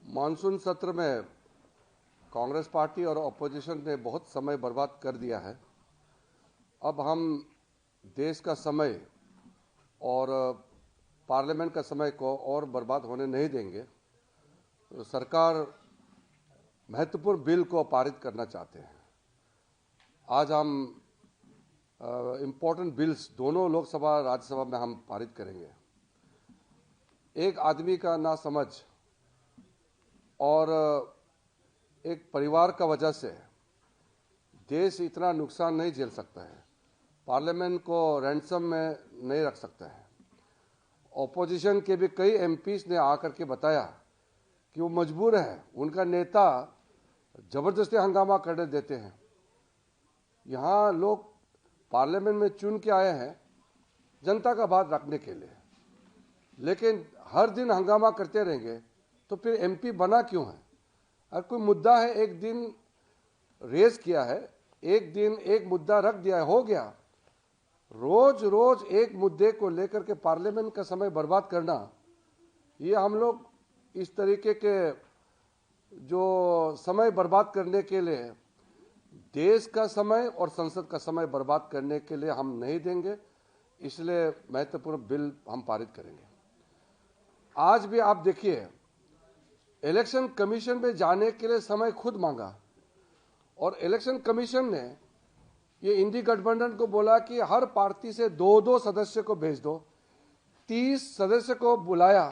Monsoon सत्र में Congress party और अपोजिशन ने बहुत समय बर्बाद कर दिया है। अब हम देश का समय और पार्लियामेंट का समय को और बर्बाद होने नहीं देंगे। तो सरकार महत्वपूर्ण बिल को पारित करना चाहते हैं। आज हम इम्पोर्टेंट बिल्स दोनों लोकसभा राज्यसभा में हम पारित करेंगे। एक आदमी का नासमझ और एक परिवार का वजह से देश इतना नुकसान नहीं झेल सकता है। पार्लियामेंट को रैंसम में नहीं रख सकता है। ऑपोजिशन के भी कई एमपीज ने आकर के बताया कि वो मजबूर है, उनका नेता जबरदस्ती हंगामा करने देते हैं। यहाँ लोग पार्लियामेंट में चुन के आए हैं जनता का बात रखने के लिए, लेकिन हर दिन हंगामा करते रहेंगे तो फिर एमपी बना क्यों है? अगर कोई मुद्दा है, एक दिन रेज किया है, एक दिन एक मुद्दा रख दिया है, हो गया। रोज रोज एक मुद्दे को लेकर के पार्लियामेंट का समय बर्बाद करना, ये हम लोग इस तरीके के जो समय बर्बाद करने के लिए देश का समय और संसद का समय बर्बाद करने के लिए हम नहीं देंगे। इसलिए महत्वपूर्ण बिल हम पारित करेंगे। आज भी आप देखिए, इलेक्शन कमीशन में जाने के लिए समय खुद मांगा और इलेक्शन कमीशन ने ये इंडी गठबंधन को बोला कि हर पार्टी से 2-2 सदस्य को भेज दो। 30 सदस्य को बुलाया,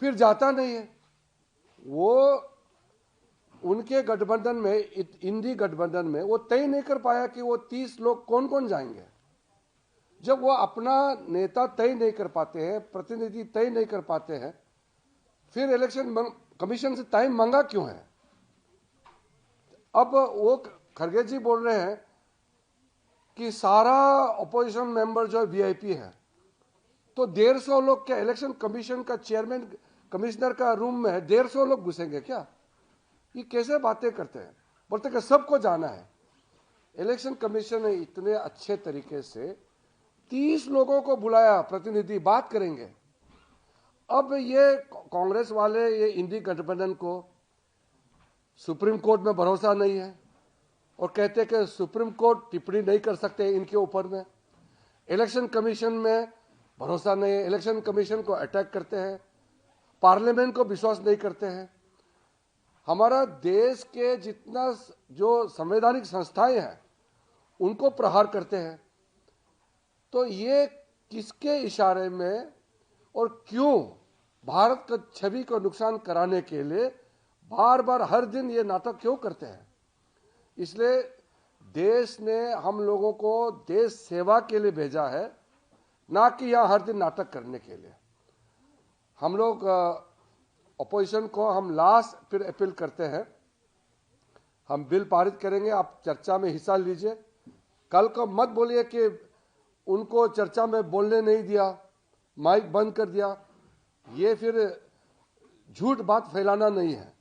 फिर जाता नहीं है। वो उनके गठबंधन में, इंडी गठबंधन में वो तय नहीं कर पाया कि वो 30 लोग कौन कौन जाएंगे। जब वो अपना नेता तय नहीं कर पाते हैं, प्रतिनिधि तय नहीं कर पाते हैं, फिर इलेक्शन कमीशन से टाइम मांगा क्यों है? अब वो खरगे जी बोल रहे हैं कि सारा अपोजिशन मेंबर जो वीआईपी है, तो 150 लोग क्या इलेक्शन कमीशन का चेयरमैन कमिश्नर का रूम में 150 लोग घुसेंगे क्या? ये कैसे बातें करते हैं? बोलते कि सबको जाना है। इलेक्शन कमीशन ने इतने अच्छे तरीके से 30 लोगों को बुलाया, प्रतिनिधि बात करेंगे। अब ये कांग्रेस वाले, ये इंडी गठबंधन को सुप्रीम कोर्ट में भरोसा नहीं है और कहते हैं कि सुप्रीम कोर्ट टिप्पणी नहीं कर सकते इनके ऊपर में। इलेक्शन कमीशन में भरोसा नहीं है, इलेक्शन कमीशन को अटैक करते हैं, पार्लियामेंट को विश्वास नहीं करते हैं। हमारा देश के जितना जो संवैधानिक संस्थाएं हैं उनको प्रहार करते हैं। तो ये किसके इशारे में और क्यों भारत का छवि को नुकसान कराने के लिए बार बार हर दिन ये नाटक क्यों करते हैं? इसलिए देश ने हम लोगों को देश सेवा के लिए भेजा है, ना कि यहाँ हर दिन नाटक करने के लिए। हम लोग अपोजिशन को हम लास्ट फिर अपील करते हैं, हम बिल पारित करेंगे, आप चर्चा में हिस्सा लीजिए। कल को मत बोलिए कि उनको चर्चा में बोलने नहीं दिया, माइक बंद कर दिया। ये फिर झूठ बात फैलाना नहीं है,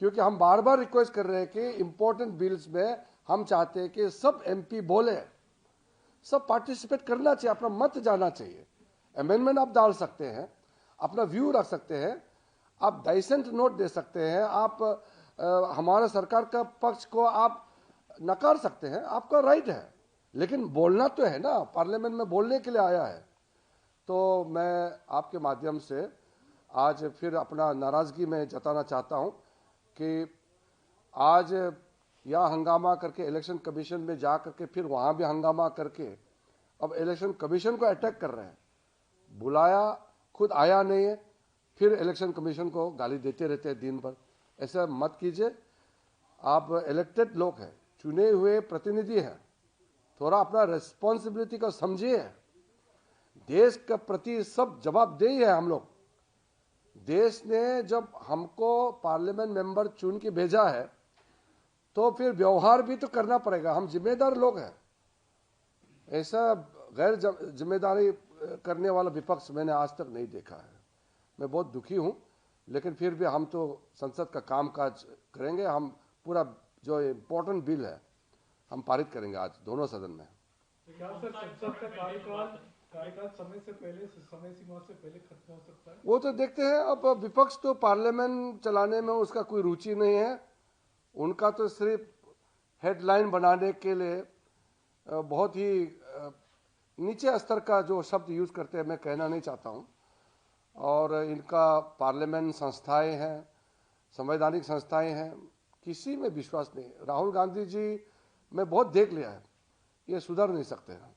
क्योंकि हम बार बार रिक्वेस्ट कर रहे हैं कि इंपॉर्टेंट बिल्स में हम चाहते हैं कि सब एमपी बोले, सब पार्टिसिपेट करना चाहिए, अपना मत जाना चाहिए। अमेंडमेंट आप डाल सकते हैं, अपना व्यू रख सकते हैं, आप डाइसेंट नोट दे सकते हैं, आप हमारा सरकार का पक्ष को आप नकार सकते हैं, आपका राइट है। लेकिन बोलना तो है ना, पार्लियामेंट में बोलने के लिए आया है। तो मैं आपके माध्यम से आज फिर अपना नाराजगी में जताना चाहता हूं कि आज यहाँ हंगामा करके इलेक्शन कमीशन में जा करके फिर वहाँ भी हंगामा करके अब इलेक्शन कमीशन को अटैक कर रहे हैं। बुलाया, खुद आया नहीं है, फिर इलेक्शन कमीशन को गाली देते रहते हैं दिन भर। ऐसा मत कीजिए। आप इलेक्टेड लोग हैं, चुने हुए प्रतिनिधि हैं, थोड़ा अपना रिस्पॉन्सिबिलिटी को समझिए। देश के प्रति सब जवाबदेही है हम लोग। देश ने जब हमको पार्लियामेंट मेंबर चुन के भेजा है तो फिर व्यवहार भी तो करना पड़ेगा। हम जिम्मेदार लोग हैं। ऐसा गैर जिम्मेदारी करने वाला विपक्ष मैंने आज तक नहीं देखा है। मैं बहुत दुखी हूं, लेकिन फिर भी हम तो संसद का कामकाज करेंगे। हम पूरा जो इम्पोर्टेंट बिल है हम पारित करेंगे आज दोनों सदन में। क्या सर, संसद का कार्यकाल कार्यकाल समय सीमा से पहले खत्म हो सकता है। वो तो देखते हैं। अब विपक्ष तो पार्लियामेंट चलाने में उसका कोई रुचि नहीं है। उनका तो सिर्फ हेडलाइन बनाने के लिए बहुत ही नीचे स्तर का जो शब्द यूज करते हैं, मैं कहना नहीं चाहता हूँ। और इनका पार्लियामेंट संस्थाएं हैं, संवैधानिक संस्थाएं हैं, किसी में विश्वास नहीं। राहुल गांधी जी मैं बहुत देख लिया है, ये सुधर नहीं सकते हैं।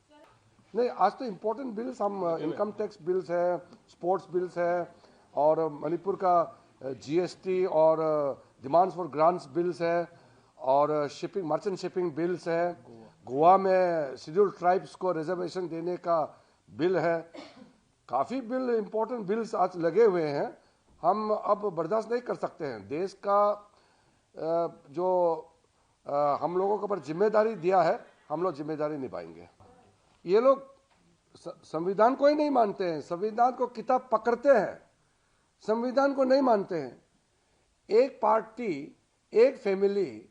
नहीं, आज तो इम्पोर्टेंट बिल्स हम इनकम टैक्स बिल्स है, स्पोर्ट्स बिल्स है, और मणिपुर का जीएसटी और डिमांड्स फॉर ग्रांट्स बिल्स है, और शिपिंग मर्चेंट शिपिंग बिल्स है। गोवा में शेड्यूल्ड ट्राइब्स को रिजर्वेशन देने का बिल है। काफ़ी बिल, इम्पोर्टेंट बिल्स आज लगे हुए हैं। हम अब बर्दाश्त नहीं कर सकते हैं। देश का जो हम लोगों के ऊपर जिम्मेदारी दिया है, हम लोग जिम्मेदारी निभाएंगे। ये लोग संविधान को ही नहीं मानते हैं, संविधान को किताब पकड़ते हैं, संविधान को नहीं मानते हैं। एक पार्टी, एक फैमिली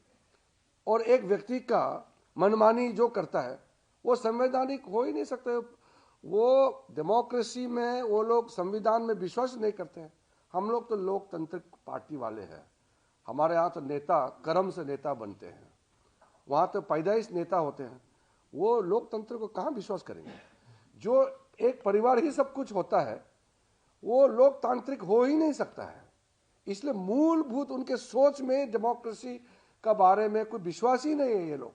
और एक व्यक्ति का मनमानी जो करता है वो संवैधानिक हो ही नहीं सकते। वो डेमोक्रेसी में वो लोग संविधान में विश्वास नहीं करते हैं। हम लोग तो लोकतांत्रिक पार्टी वाले हैं। हमारे यहाँ तो नेता कर्म से नेता बनते हैं, वहाँ तो पैदाइश नेता होते हैं। वो लोकतंत्र को कहाँ विश्वास करेंगे? जो एक परिवार ही सब कुछ होता है वो लोकतांत्रिक हो ही नहीं सकता है। इसलिए मूलभूत उनके सोच में डेमोक्रेसी का बारे में कोई विश्वास ही नहीं है। ये लोग,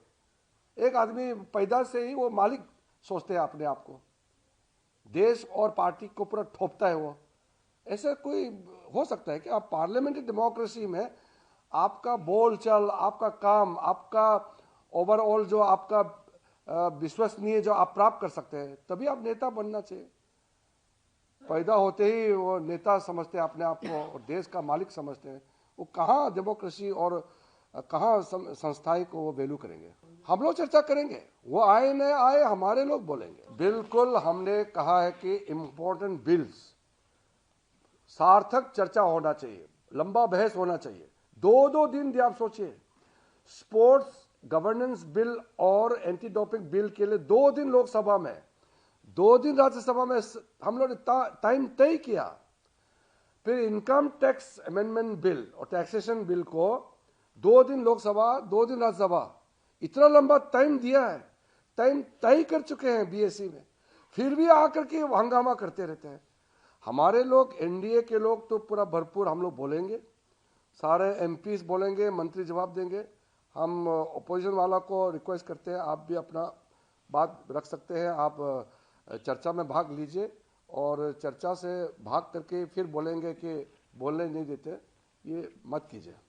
एक आदमी पैदा से ही वो मालिक सोचते हैं अपने आप को, देश और पार्टी को पूरा ठोपता है वो। ऐसा कोई हो सकता है कि आप पार्लियामेंट्री डेमोक्रेसी में आपका बोलचाल, आपका काम, आपका ओवरऑल जो आपका विश्वसनीय जो आप प्राप्त कर सकते हैं, तभी आप नेता बनना चाहिए। पैदा होते ही वो नेता समझते हैं अपने आप को और देश का मालिक समझते हैं। वो कहाँ डेमोक्रेसी और कहाँ संस्थाएं को वो वैल्यू करेंगे? हम लोग चर्चा करेंगे, वो आए न आए हमारे लोग बोलेंगे। बिल्कुल, हमने कहा है कि इम्पोर्टेंट बिल्स सार्थक चर्चा होना चाहिए, लंबा बहस होना चाहिए। 2-2 दिन आप सोचिए, स्पोर्ट्स गवर्नेंस बिल और एंटी डोपिंग बिल के लिए 2 दिन लोकसभा में, 2 दिन राज्यसभा में हम लोग ने टाइम तय किया। फिर इनकम टैक्स अमेंडमेंट बिल और टैक्सेशन बिल को 2 दिन लोकसभा, 2 दिन राज्यसभा, इतना लंबा टाइम दिया है। टाइम तय कर चुके हैं बीएससी में, फिर भी आकर के हंगामा करते रहते हैं। हमारे लोग, एनडीए के लोग तो पूरा भरपूर हम लोग बोलेंगे, सारे एमपीज बोलेंगे, मंत्री जवाब देंगे। हम अपोजिशन वाला को रिक्वेस्ट करते हैं, आप भी अपना बात रख सकते हैं, आप चर्चा में भाग लीजिए, और चर्चा से भाग करके फिर बोलेंगे कि बोलने नहीं देते, ये मत कीजिए।